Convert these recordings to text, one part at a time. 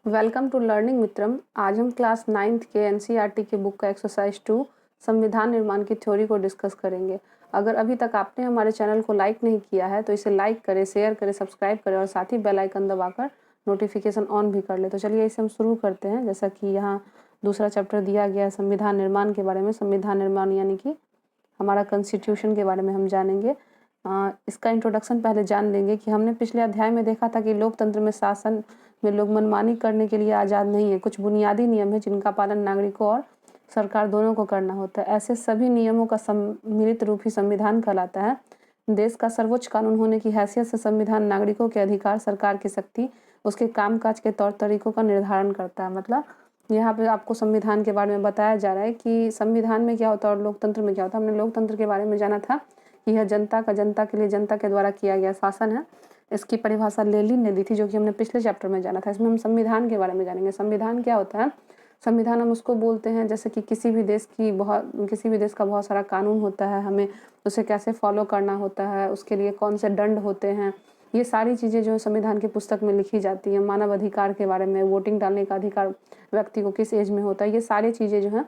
Welcome to learning मित्रम। आज हम class 9th के एनसीईआरटी की बुक का एक्सरसाइज 2 संविधान निर्माण की थ्योरी को डिस्कस करेंगे। अगर अभी तक आपने हमारे चैनल को लाइक नहीं किया है तो इसे लाइक करें, शेयर करें, सब्सक्राइब करें और साथ ही बेल आइकन दबाकर नोटिफिकेशन ऑन भी कर ले। तो चलिए इसे हम शुरू करते हैं। जैसा कि यहाँ दूसरा चैप्टर दिया गया है संविधान निर्माण के बारे में। संविधान निर्माण यानी कि हमारा कॉन्स्टिट्यूशन के बारे में हम जानेंगे। इसका इंट्रोडक्शन पहले जान लेंगे कि हमने पिछले अध्याय में देखा था कि लोकतंत्र में शासन में लोग मनमानी करने के लिए आज़ाद नहीं है। कुछ बुनियादी नियम है जिनका पालन नागरिकों और सरकार दोनों को करना होता है। ऐसे सभी नियमों का सम्मिलित रूप ही संविधान कहलाता है। देश का सर्वोच्च कानून होने की हैसियत से संविधान नागरिकों के अधिकार, सरकार की शक्ति, उसके कामकाज के तौर तरीकों का निर्धारण करता है। मतलब यहाँ पे आपको संविधान के बारे में बताया जा रहा है कि संविधान में क्या होता है और लोकतंत्र में क्या होता है। हमने लोकतंत्र के बारे में जाना था कि यह जनता के लिए, जनता के द्वारा किया गया शासन है। इसकी परिभाषा लेनिन ने दी थी, जो कि हमने पिछले चैप्टर में जाना था। इसमें हम संविधान के बारे में जानेंगे। संविधान क्या होता है? संविधान हम उसको बोलते हैं जैसे कि किसी भी देश का बहुत सारा कानून होता है, हमें उसे कैसे फॉलो करना होता है, उसके लिए कौन से दंड होते हैं, ये सारी चीज़ें जो है संविधान की पुस्तक में लिखी जाती हैं। मानव अधिकार के बारे में, वोटिंग डालने का अधिकार व्यक्ति को किस एज में होता है, ये सारी चीज़ें जो हैं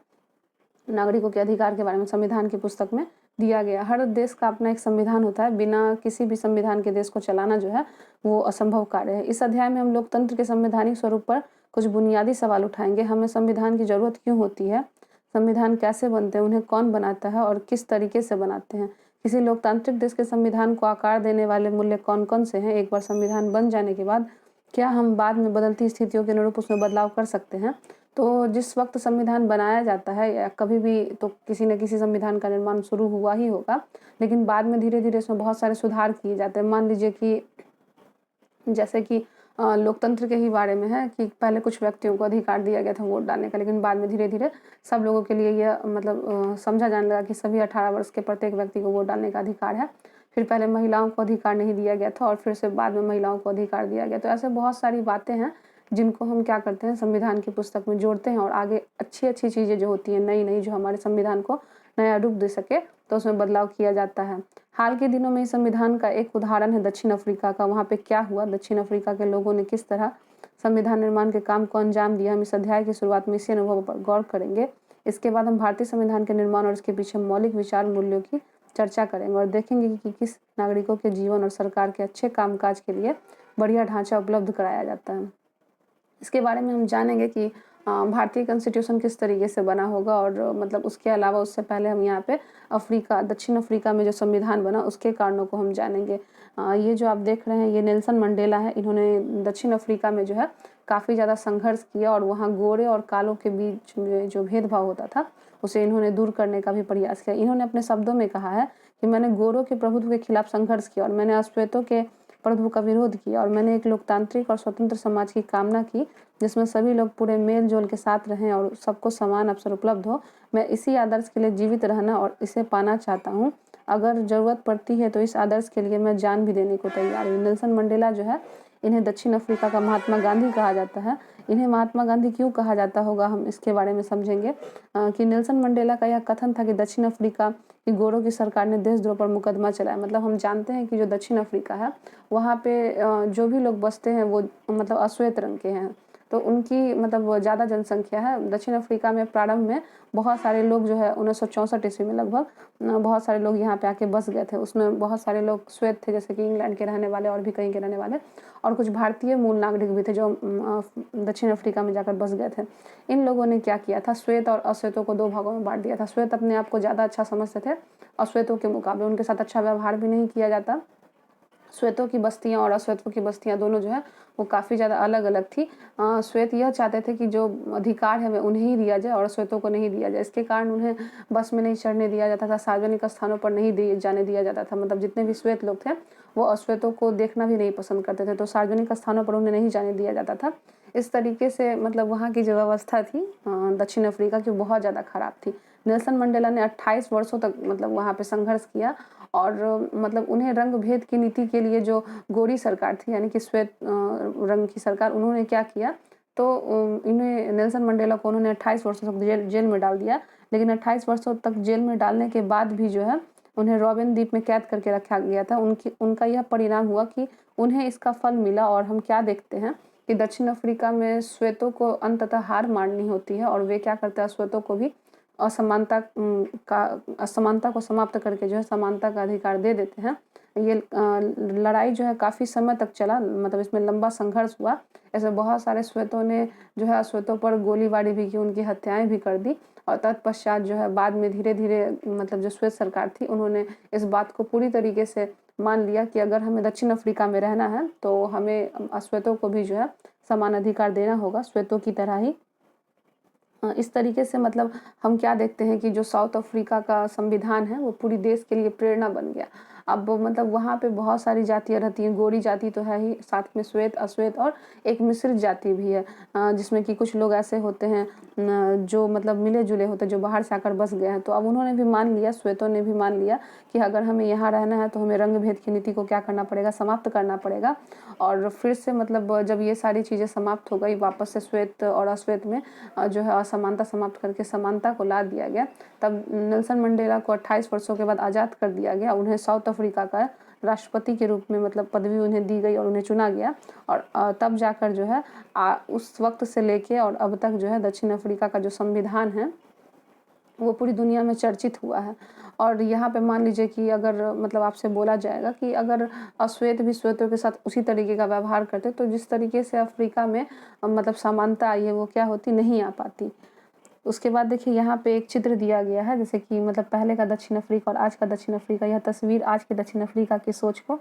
नागरिकों के अधिकार के बारे में संविधान की पुस्तक में दिया गया। हर देश का अपना एक संविधान होता है। बिना किसी भी संविधान के देश को चलाना जो है वो असंभव कार्य है। इस अध्याय में हम लोकतंत्र के संवैधानिक स्वरूप पर कुछ बुनियादी सवाल उठाएंगे। हमें संविधान की जरूरत क्यों होती है, संविधान कैसे बनते हैं, उन्हें कौन बनाता है और किस तरीके से बनाते हैं, किसी लोकतांत्रिक देश के संविधान को आकार देने वाले मूल्य कौन कौन से हैं, एक बार संविधान बन जाने के बाद क्या हम बाद में बदलती स्थितियों के अनुरूप उसमें बदलाव कर सकते हैं। तो जिस वक्त संविधान बनाया जाता है या कभी भी तो किसी न किसी संविधान का निर्माण शुरू हुआ ही होगा, लेकिन बाद में धीरे धीरे इसमें बहुत सारे सुधार किए जाते हैं। मान लीजिए कि जैसे कि लोकतंत्र के ही बारे में है कि पहले कुछ व्यक्तियों को अधिकार दिया गया था वोट डालने का, लेकिन बाद में धीरे धीरे सब लोगों के लिए यह मतलब समझा जाने लगा कि सभी 18 वर्ष के प्रत्येक व्यक्ति को वोट डालने का अधिकार है। फिर पहले महिलाओं को अधिकार नहीं दिया गया था और फिर से बाद में महिलाओं को अधिकार दिया गया। तो ऐसे बहुत सारी बातें हैं जिनको हम क्या करते हैं, संविधान की पुस्तक में जोड़ते हैं और आगे अच्छी अच्छी चीज़ें जो होती हैं, नई नई, जो हमारे संविधान को नया रूप दे सके, तो उसमें बदलाव किया जाता है। हाल के दिनों में इस संविधान का एक उदाहरण है दक्षिण अफ्रीका का। वहाँ पे क्या हुआ, दक्षिण अफ्रीका के लोगों ने किस तरह संविधान निर्माण के काम को अंजाम दिया, हम इस अध्याय की शुरुआत में इसी अनुभव पर गौर करेंगे। इसके बाद हम भारतीय संविधान के निर्माण और इसके पीछे मौलिक विचार मूल्यों की चर्चा करेंगे और देखेंगे कि किस नागरिकों के जीवन और सरकार के अच्छे कामकाज के लिए बढ़िया ढांचा उपलब्ध कराया जाता है। इसके बारे में हम जानेंगे कि भारतीय कॉन्स्टिट्यूशन किस तरीके से बना होगा और मतलब उसके अलावा उससे पहले हम यहाँ पे दक्षिण अफ्रीका में जो संविधान बना उसके कारणों को हम जानेंगे। ये जो आप देख रहे हैं ये नेल्सन मंडेला है। इन्होंने दक्षिण अफ्रीका में जो है काफ़ी ज़्यादा संघर्ष किया और वहाँ गोरे और कालों के बीच में जो भेदभाव होता था उसे इन्होंने दूर करने का भी प्रयास किया। इन्होंने अपने शब्दों में कहा है कि मैंने गोरों के प्रभुत्व के खिलाफ संघर्ष किया और मैंने अश्वेतों के प्रभुत्व का विरोध किया और मैंने एक लोकतांत्रिक और स्वतंत्र समाज की कामना की जिसमें सभी लोग पूरे मेल जोल के साथ रहें और सबको समान अवसर उपलब्ध हो। मैं इसी आदर्श के लिए जीवित रहना और इसे पाना चाहता हूँ। अगर ज़रूरत पड़ती है तो इस आदर्श के लिए मैं जान भी देने को तैयार हूँ। नेल्सन मंडेला जो है, इन्हें दक्षिण अफ्रीका का महात्मा गांधी कहा जाता है। इन्हें महात्मा गांधी क्यों कहा जाता होगा, हम इसके बारे में समझेंगे कि नेल्सन मंडेला का यह कथन था कि दक्षिण अफ्रीका की गोरों की सरकार ने देशद्रोह पर मुकदमा चलाया। मतलब हम जानते हैं कि जो दक्षिण अफ्रीका है वहाँ पे जो भी लोग बसते हैं वो मतलब अश्वेत रंग के हैं, तो उनकी मतलब ज़्यादा जनसंख्या है। दक्षिण अफ्रीका में प्रारंभ में बहुत सारे लोग जो है 1964 ईस्वी में लगभग बहुत सारे लोग यहाँ पे आके बस गए थे। उसमें बहुत सारे लोग श्वेत थे, जैसे कि इंग्लैंड के रहने वाले और भी कहीं के रहने वाले, और कुछ भारतीय मूल नागरिक भी थे जो दक्षिण अफ्रीका में जाकर बस गए थे। इन लोगों ने क्या किया था, श्वेत और अश्वेतों को दो भागों में बांट दिया था। श्वेत अपने आप को ज़्यादा अच्छा समझते थे अश्वेतों के मुकाबले, उनके साथ अच्छा व्यवहार भी नहीं किया जाता। श्वेतों की बस्तियां और अश्वेतों की बस्तियां दोनों जो है वो काफ़ी ज़्यादा अलग अलग थी। श्वेत यह चाहते थे कि जो अधिकार है वह उन्हें ही दिया जाए और श्वेतों को नहीं दिया जाए। इसके कारण उन्हें बस में नहीं चढ़ने दिया जाता था, सार्वजनिक स्थानों पर नहीं जाने दिया जाता था। मतलब जितने भी श्वेत लोग थे वो अश्वेतों को देखना भी नहीं पसंद करते थे, तो सार्वजनिक स्थानों पर उन्हें नहीं जाने दिया जाता था। इस तरीके से मतलब वहाँ की जो व्यवस्था थी दक्षिण अफ्रीका की बहुत ज़्यादा खराब थी। नेल्सन मंडेला ने 28 वर्षों तक मतलब वहाँ पे संघर्ष किया और मतलब उन्हें रंग भेद की नीति के लिए जो गोरी सरकार थी यानी कि श्वेत रंग की सरकार, उन्होंने क्या किया, तो इन्हें नेल्सन मंडेला को उन्होंने 28 वर्षों तक जेल में डाल दिया। लेकिन 28 वर्षों तक जेल में डालने के बाद भी जो है उन्हें रॉबिन द्वीप में कैद करके रखा गया था। उनका यह परिणाम हुआ कि उन्हें इसका फल मिला और हम क्या देखते हैं कि दक्षिण अफ्रीका में श्वेतों को अंततः हार माननी होती है और वे क्या करते हैं, श्वेतों को भी असमानता को समाप्त करके जो है समानता का अधिकार दे देते हैं। ये लड़ाई जो है काफ़ी समय तक चला, मतलब इसमें लंबा संघर्ष हुआ। ऐसे बहुत सारे श्वेतों ने जो है अश्वेतों पर गोलीबारी भी की, उनकी हत्याएं भी कर दी और तत्पश्चात जो है बाद में धीरे-धीरे मतलब जो श्वेत सरकार थी उन्होंने इस बात को पूरी तरीके से मान लिया कि अगर हमें दक्षिण अफ्रीका में रहना है तो हमें अश्वेतों को भी जो है समान अधिकार देना होगा, श्वेतों की तरह ही। इस तरीके से मतलब हम क्या देखते हैं कि जो साउथ अफ्रीका का संविधान है वो पूरी देश के लिए प्रेरणा बन गया। अब मतलब वहाँ पे बहुत सारी जातियाँ रहती हैं, गोरी जाति तो है ही, साथ में श्वेत, अश्वेत और एक मिश्रित जाति भी है, जिसमें कि कुछ लोग ऐसे होते हैं जो मतलब मिले-जुले होते हैं, जो बाहर से आकर बस गए हैं। तो अब उन्होंने भी मान लिया, श्वेतों ने भी मान लिया कि अगर हमें यहाँ रहना है तो हमें रंग भेद की नीति को क्या करना पड़ेगा, समाप्त करना पड़ेगा। और फिर से मतलब जब ये सारी चीज़ें समाप्त हो गई, वापस से श्वेत और अश्वेत में जो है असमानता समाप्त करके समानता को ला दिया गया। तब नेल्सन मंडेला को 28 वर्षों के बाद आज़ाद कर दिया गया। उन्हें साउथ अफ्रीका का राष्ट्रपति के रूप में मतलब पदवी उन्हें दी गई और उन्हें चुना गया। और तब जाकर जो है उस वक्त से लेके और अब तक जो है दक्षिण अफ्रीका का जो संविधान है वो पूरी दुनिया में चर्चित हुआ है। और यहाँ पे मान लीजिए कि अगर मतलब आपसे बोला जाएगा कि अगर अश्वेत भी श्वेतों के साथ उसी तरीके का व्यवहार करते तो जिस तरीके से अफ्रीका में मतलब समानता आई है वो क्या होती, नहीं आ पाती। उसके बाद देखिए यहाँ पे एक चित्र दिया गया है, जैसे कि मतलब पहले का दक्षिण अफ्रीका और आज का दक्षिण अफ्रीका। यह तस्वीर आज के दक्षिण अफ्रीका की सोच को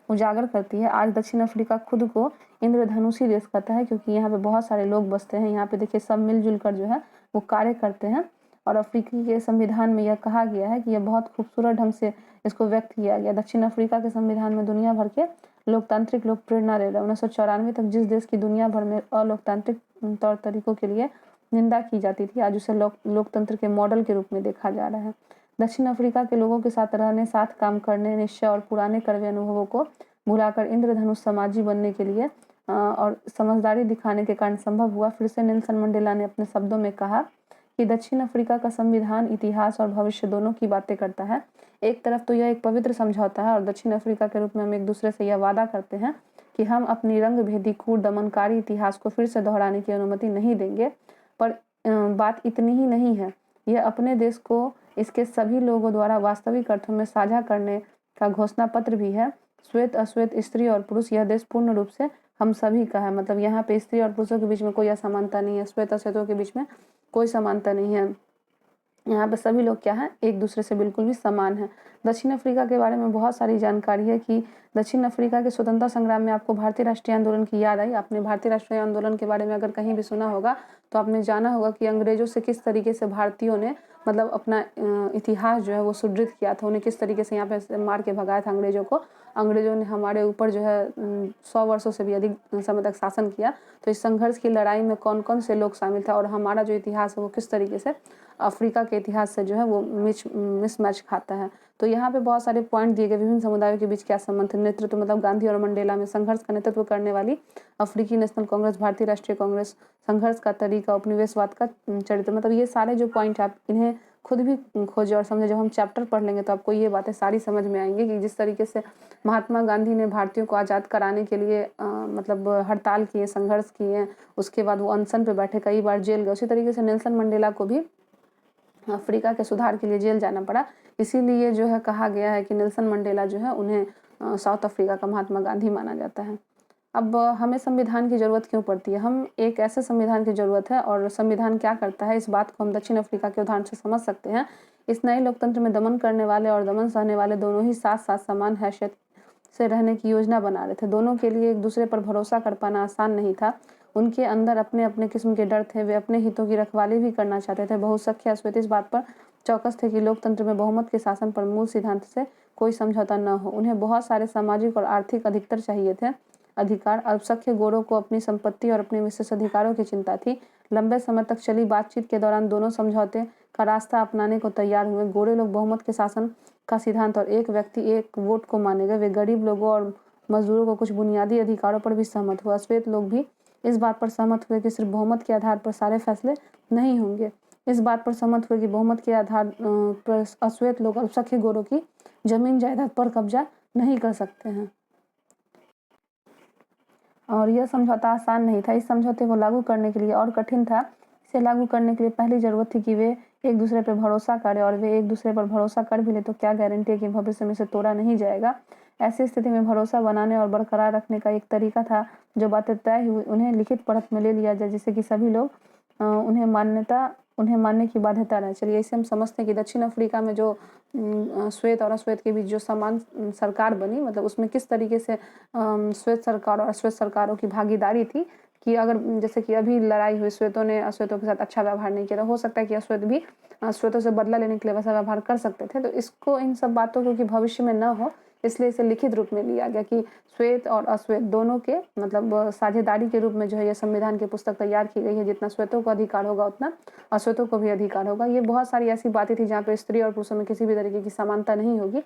उजागर करती है। आज दक्षिण अफ्रीका खुद को इंद्रधनुषी देश कहता है क्योंकि यहाँ पे बहुत सारे लोग बसते हैं। यहाँ पे देखिए सब मिलजुल कर जो है वो कार्य करते हैं। और अफ्रीकी के संविधान में यह कहा गया है कि यह बहुत खूबसूरत ढंग से इसको व्यक्त किया गया। दक्षिण अफ्रीका के संविधान में दुनिया भर के लोकतांत्रिक लोग प्रेरणा ले रहे हैं। 1994 तक जिस देश की दुनिया भर में अलोकतांत्रिक तौर तरीकों के लिए निंदा की जाती थी, आज उसे लोकतंत्र के मॉडल के रूप में देखा जा रहा है। दक्षिण अफ्रीका के लोगों के साथ रहने, साथ काम करने, निश्चय और पुराने कड़वे अनुभवों को भुलाकर इंद्रधनुष समाजी बनने के लिए और समझदारी दिखाने के कारण संभव हुआ। फिर से नेल्सन मंडेला ने अपने शब्दों में कहा कि दक्षिण अफ्रीका का संविधान इतिहास और भविष्य दोनों की बातें करता है। एक तरफ तो यह एक पवित्र समझौता है और दक्षिण अफ्रीका के रूप में हम एक दूसरे से यह वादा करते हैं कि हम अपनी रंग भेदी क्रूर दमनकारी इतिहास को फिर से दोहराने की अनुमति नहीं देंगे। पर बात इतनी ही नहीं है, यह अपने देश को इसके सभी लोगों द्वारा वास्तविक अर्थों में साझा करने का घोषणा पत्र भी है। श्वेत, अश्वेत, स्त्री और पुरुष, यह देश पूर्ण रूप से हम सभी का है। मतलब यहाँ पे स्त्री और पुरुषों के बीच में कोई असमानता नहीं है, श्वेत अश्वेतों के बीच में कोई समानता नहीं है। यहाँ पे सभी लोग क्या हैं, एक दूसरे से बिल्कुल भी समान हैं। दक्षिण अफ्रीका के बारे में बहुत सारी जानकारी है कि दक्षिण अफ्रीका के स्वतंत्रता संग्राम में आपको भारतीय राष्ट्रीय आंदोलन की याद आई। आपने भारतीय राष्ट्रीय आंदोलन के बारे में अगर कहीं भी सुना होगा तो आपने जाना होगा कि अंग्रेजों से किस तरीके से भारतीयों ने मतलब अपना इतिहास जो है वो सुदृढ़ किया था। उन्हें किस तरीके से यहाँ पे मार के भगाया था अंग्रेजों को। अंग्रेजों ने हमारे ऊपर जो है 100 वर्षों से भी अधिक समय तक शासन किया। तो इस संघर्ष की लड़ाई में कौन कौन से लोग शामिल थे और हमारा जो इतिहास है वो किस तरीके से अफ्रीका के इतिहास से जो है वो मिसमैच खाता है। तो यहाँ पे बहुत सारे पॉइंट दिए गए, विभिन्न समुदायों के बीच क्या संबंध है। नेतृत्व मतलब गांधी और मंडेला में संघर्ष का नेतृत्व करने वाली अफ्रीकी नेशनल कांग्रेस, भारतीय राष्ट्रीय कांग्रेस, संघर्ष का तरीका, उपनिवेशवाद का चरित्र, मतलब ये सारे जो पॉइंट आप इन्हें खुद भी खोजे और समझे। जब हम चैप्टर पढ़ लेंगे तो आपको ये बातें सारी समझ में आएंगी कि जिस तरीके से महात्मा गांधी ने भारतीयों को आज़ाद कराने के लिए मतलब हड़ताल किए, संघर्ष किए, उसके बाद वो अनशन पे बैठे, कई बार जेल गए, उसी तरीके से नेल्सन मंडेला को भी अफ्रीका के सुधार के लिए जेल जाना पड़ा। इसीलिए जो है कहा गया है कि नेल्सन मंडेला जो है उन्हें साउथ अफ्रीका का महात्मा गांधी माना जाता है। अब हमें संविधान की ज़रूरत क्यों पड़ती है? हम एक ऐसे संविधान की ज़रूरत है और संविधान क्या करता है इस बात को हम दक्षिण अफ्रीका के उदाहरण से समझ सकते हैं। इस नए लोकतंत्र में दमन करने वाले और दमन सहने वाले दोनों ही साथ साथ समान हैसियत से रहने की योजना बना रहे थे। दोनों के लिए एक दूसरे पर भरोसा कर पाना आसान नहीं था। उनके अंदर अपने अपने किस्म के डर थे, वे अपने हितों की रखवाली भी करना चाहते थे। बहुसंख्य अश्वेत इस बात पर चौकस थे कि लोकतंत्र में बहुमत के शासन पर मूल सिद्धांत से कोई समझौता न हो। उन्हें बहुत सारे सामाजिक और आर्थिक अधिकतर चाहिए थे अधिकार। अल्पसंख्यक गोरों को अपनी संपत्ति और अपने विशेष अधिकारों की चिंता थी। लंबे समय तक चली बातचीत के दौरान दोनों समझौते का रास्ता अपनाने को तैयार हुए। गोरे लोग बहुमत के शासन का सिद्धांत और एक व्यक्ति एक वोट को माने गए। वे गरीब लोगों और मजदूरों को कुछ बुनियादी अधिकारों पर भी सहमत हुए। अश्वेत लोग भी इस बात पर सहमत हुए कि सिर्फ बहुमत के आधार पर सारे फैसले नहीं होंगे। इस बात पर सहमत हुए कि बहुमत के आधार पर अश्वेत लोग अल्पसंख्यक गोरों की जमीन जायदाद पर कब्जा नहीं कर सकते हैं। और यह समझौता आसान नहीं था। इस समझौते को लागू करने के लिए और कठिन था। इसे लागू करने के लिए पहली ज़रूरत थी कि वे एक दूसरे पर भरोसा करें, और वे एक दूसरे पर भरोसा कर भी ले तो क्या गारंटी है कि भविष्य में इसे तोड़ा नहीं जाएगा। ऐसी स्थिति में भरोसा बनाने और बरकरार रखने का एक तरीका था जो बातें तय हुई उन्हें लिखित पढ़त में ले लिया जाए, जिससे कि सभी लोग उन्हें मानने की बाध्यता रहे। चलिए इसे हम समझते हैं कि दक्षिण अफ्रीका में जो श्वेत और अश्वेत के बीच जो समान सरकार बनी, मतलब उसमें किस तरीके से श्वेत सरकार और अश्वेत सरकारों की भागीदारी थी कि अगर जैसे कि अभी लड़ाई हुई, श्वेतों ने अश्वेतों के साथ अच्छा व्यवहार नहीं किया, तो हो सकता है कि अश्वेत भी श्वेतों से बदला लेने के लिए वैसा व्यवहार कर सकते थे। तो इसको इन सब बातों को कि भविष्य में न हो, इसलिए इसे लिखित रूप में लिया गया कि श्वेत और अश्वेत दोनों के मतलब साझेदारी के रूप में जो है ये संविधान की पुस्तक तैयार की गई है। जितना श्वेतों को अधिकार होगा उतना अश्वेतों को भी अधिकार होगा। ये बहुत सारी ऐसी बातें थी जहाँ पे स्त्री और पुरुषों में किसी भी तरीके की समानता नहीं होगी।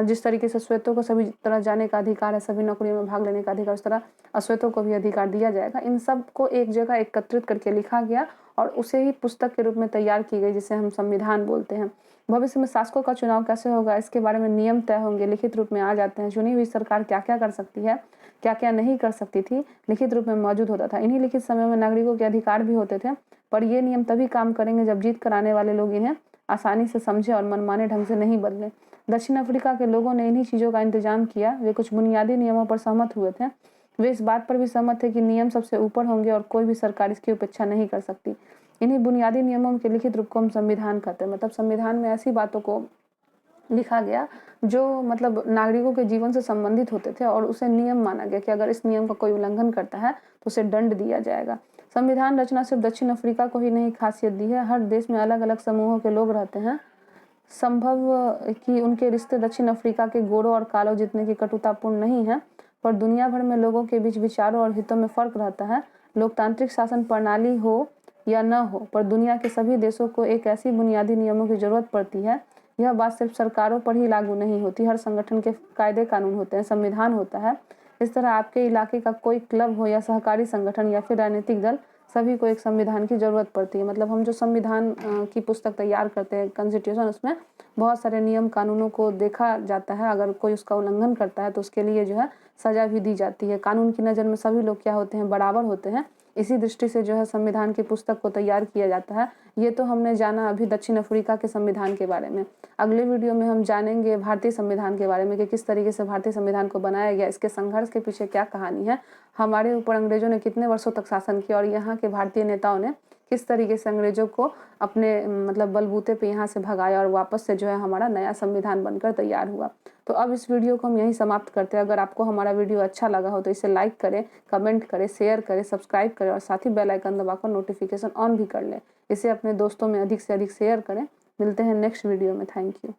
जिस तरीके से श्वेतों को सभी तरह जाने का अधिकार है, सभी नौकरियों में भाग लेने का अधिकार, उस तरह अश्वेतों को भी अधिकार दिया जाएगा। इन सब को एक जगह एकत्रित करके लिखा गया और उसे ही पुस्तक के रूप में तैयार की गई, जिसे हम संविधान बोलते हैं। भविष्य में शासकों का चुनाव कैसे होगा, इसके बारे में नियम तय होंगे, लिखित रूप में आ जाते हैं। चुनी हुई सरकार क्या क्या कर सकती है, क्या क्या नहीं कर सकती थी, लिखित रूप में मौजूद होता था। इन्हीं लिखित समय में नागरिकों के अधिकार भी होते थे, पर ये नियम तभी काम करेंगे जब जीत कर आने वाले लोग इन्हें आसानी से समझे और मनमाने ढंग से नहीं बदले। दक्षिण अफ्रीका के लोगों ने इन्हीं चीज़ों का इंतजाम किया। वे कुछ बुनियादी नियमों पर सहमत हुए थे। वे इस बात पर भी सहमत थे कि नियम सबसे ऊपर होंगे और कोई भी सरकार इसकी उपेक्षा नहीं कर सकती। इन्हीं बुनियादी नियमों के लिखित रूप को हम संविधान कहते हैं। मतलब संविधान में ऐसी बातों को लिखा गया जो मतलब नागरिकों के जीवन से संबंधित होते थे और उसे नियम माना गया कि अगर इस नियम का कोई उल्लंघन करता है तो उसे दंड दिया जाएगा। संविधान रचना सिर्फ दक्षिण अफ्रीका को ही नहीं खासियत दी है, हर देश में अलग अलग समूहों के लोग रहते हैं। संभव कि उनके रिश्ते दक्षिण अफ्रीका के गोरों और कालों जितने की कटुतापूर्ण नहीं है, पर दुनिया भर में लोगों के बीच विचारों और हितों में फर्क रहता है। लोकतांत्रिक शासन प्रणाली हो या न हो, पर दुनिया के सभी देशों को एक ऐसी बुनियादी नियमों की जरूरत पड़ती है। यह बात सिर्फ सरकारों पर ही लागू नहीं होती, हर संगठन के कायदे कानून होते हैं, संविधान होता है। इस तरह आपके इलाके का कोई क्लब हो या सहकारी संगठन या फिर राजनीतिक दल, सभी को एक संविधान की जरूरत पड़ती है। मतलब हम जो संविधान की पुस्तक तैयार करते हैं, कॉन्स्टिट्यूशन, उसमें बहुत सारे नियम कानूनों को देखा जाता है। अगर कोई उसका उल्लंघन करता है तो उसके लिए जो है सजा भी दी जाती है। कानून की नज़र में सभी लोग क्या होते हैं, बराबर होते हैं। इसी दृष्टि से जो है संविधान की पुस्तक को तैयार किया जाता है। ये तो हमने जाना अभी दक्षिण अफ्रीका के संविधान के बारे में। अगले वीडियो में हम जानेंगे भारतीय संविधान के बारे में कि किस तरीके से भारतीय संविधान को बनाया गया, इसके संघर्ष के पीछे क्या कहानी है, हमारे ऊपर अंग्रेजों ने कितने वर्षों तक शासन किया और यहाँ के भारतीय नेताओं ने किस तरीके से अंग्रेजों को अपने मतलब बलबूते पे यहाँ से भगाया और वापस से जो है हमारा नया संविधान बनकर तैयार हुआ। तो अब इस वीडियो को हम यहीं समाप्त करते हैं। अगर आपको हमारा वीडियो अच्छा लगा हो तो इसे लाइक करें, कमेंट करें, शेयर करें, सब्सक्राइब करें और साथ ही बेल आइकन दबाकर नोटिफिकेशन ऑन भी कर लें। इसे अपने दोस्तों में अधिक से अधिक शेयर करें। मिलते हैं नेक्स्ट वीडियो में। Thank you.